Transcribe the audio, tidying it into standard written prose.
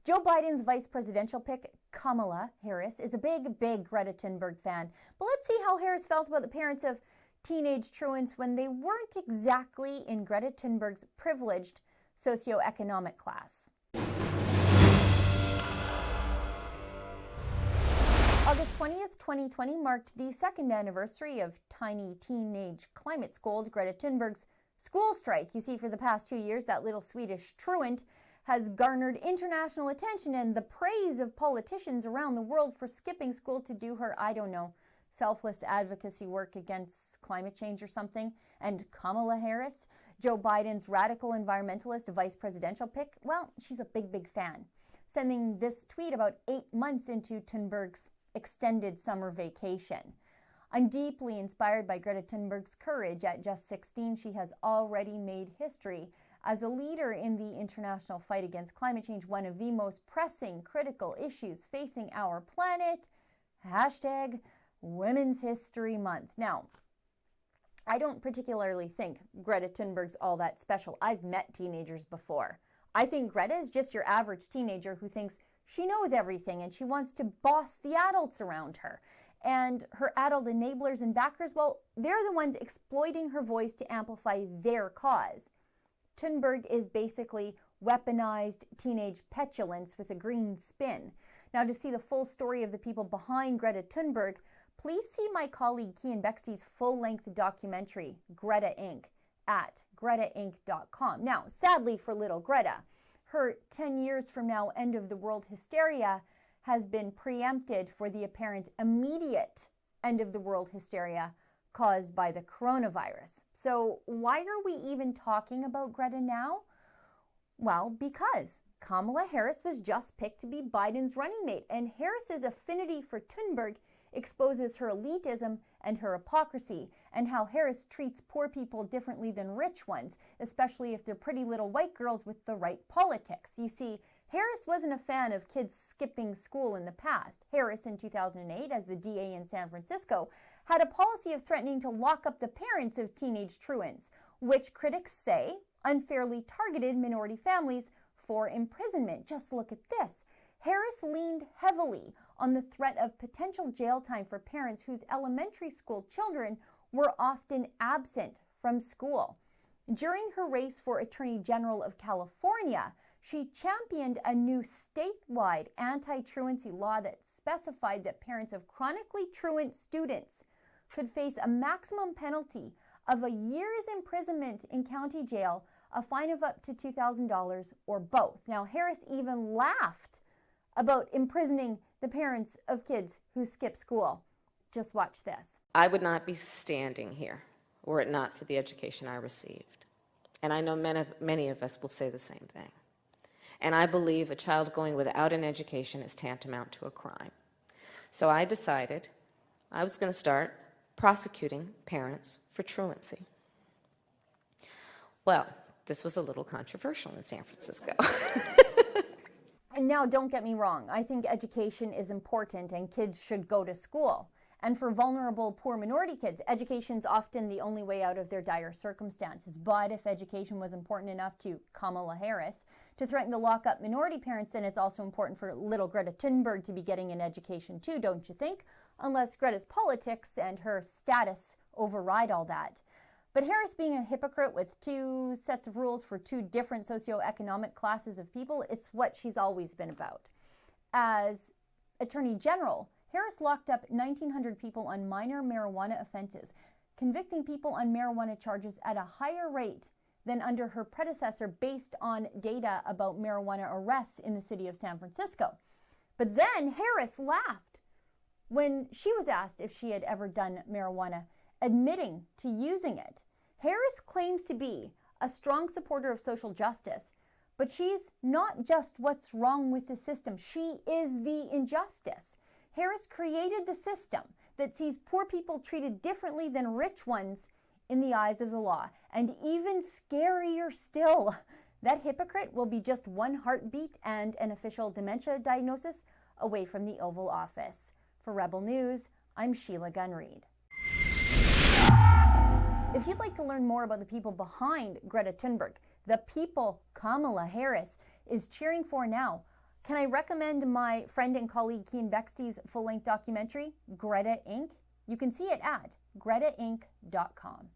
Joe Biden's vice presidential pick, Kamala Harris, is a big Greta Thunberg fan. But let's see how Harris felt about the parents of teenage truants when they weren't exactly in Greta Thunberg's privileged socioeconomic class. August 20th, 2020 marked the second anniversary of tiny teenage climate scold Greta Thunberg's school strike. You see, for the past 2 years, that little Swedish truant has garnered international attention and the praise of politicians around the world for skipping school to do her, selfless advocacy work against climate change or something. And Kamala Harris, Joe Biden's radical environmentalist vice presidential pick, well, she's a big fan, sending this tweet about 8 months into Thunberg's extended summer vacation. I'm deeply inspired by Greta Thunberg's courage. At just 16, she has already made history as a leader in the international fight against climate change, one of the most pressing, critical issues facing our planet. Hashtag Women's History Month. Now, I don't particularly think Greta Thunberg's all that special. I've met teenagers before. I think Greta is just your average teenager who thinks she knows everything and she wants to boss the adults around her. And her adult enablers and backers, well, they're the ones exploiting her voice to amplify their cause. Thunberg is basically weaponized teenage petulance with a green spin. Now, to see the full story of the people behind Greta Thunberg, please see my colleague Kian Bexley's full-length documentary, Greta Inc., at gretainc.com. Now, sadly for little Greta, her 10 years from now end of the world hysteria has been preempted for the apparent immediate end of the world hysteria caused by the coronavirus. So why are we even talking about Greta now? Well, because Kamala Harris was just picked to be Biden's running mate, and Harris's affinity for Thunberg exposes her elitism and her hypocrisy, and how Harris treats poor people differently than rich ones, especially if they're pretty little white girls with the right politics. You see, Harris wasn't a fan of kids skipping school in the past. Harris, in 2008, as the DA in San Francisco, had a policy of threatening to lock up the parents of teenage truants, which critics say unfairly targeted minority families for imprisonment. Just look at this. Harris leaned heavily on the threat of potential jail time for parents whose elementary school children were often absent from school. During her race for Attorney General of California, she championed a new statewide anti-truancy law that specified that parents of chronically truant students could face a maximum penalty of a year's imprisonment in county jail, a fine of up to $2,000, or both. Now, Harris even laughed about imprisoning the parents of kids who skip school. Just watch this. I would not be standing here were it not for the education I received. And I know many of us will say the same thing. And I believe a child going without an education is tantamount to a crime. So I decided I was going to start prosecuting parents for truancy. Well, this was a little controversial in San Francisco. And now, don't get me wrong. I think education is important and kids should go to school. And for vulnerable, poor minority kids, education's often the only way out of their dire circumstances. But if education was important enough to Kamala Harris to threaten to lock up minority parents, then it's also important for little Greta Thunberg to be getting an education too, don't you think? Unless Greta's politics and her status override all that. But Harris, being a hypocrite with two sets of rules for two different socioeconomic classes of people, it's what she's always been about. As Attorney General, Harris locked up 1,900 people on minor marijuana offenses, convicting people on marijuana charges at a higher rate than under her predecessor based on data about marijuana arrests in the city of San Francisco. But then Harris laughed when she was asked if she had ever done marijuana, admitting to using it. Harris claims to be a strong supporter of social justice, but she's not just what's wrong with the system. She is the injustice. Harris created the system that sees poor people treated differently than rich ones in the eyes of the law. And even scarier still, that hypocrite will be just one heartbeat and an official dementia diagnosis away from the Oval Office. For Rebel News, I'm Sheila Gunn Reid. If you'd like to learn more about the people behind Greta Thunberg, the people Kamala Harris is cheering for now, Can I recommend my friend and colleague Cian Bexte's full-length documentary, Greta Inc.? You can see it at gretainc.com.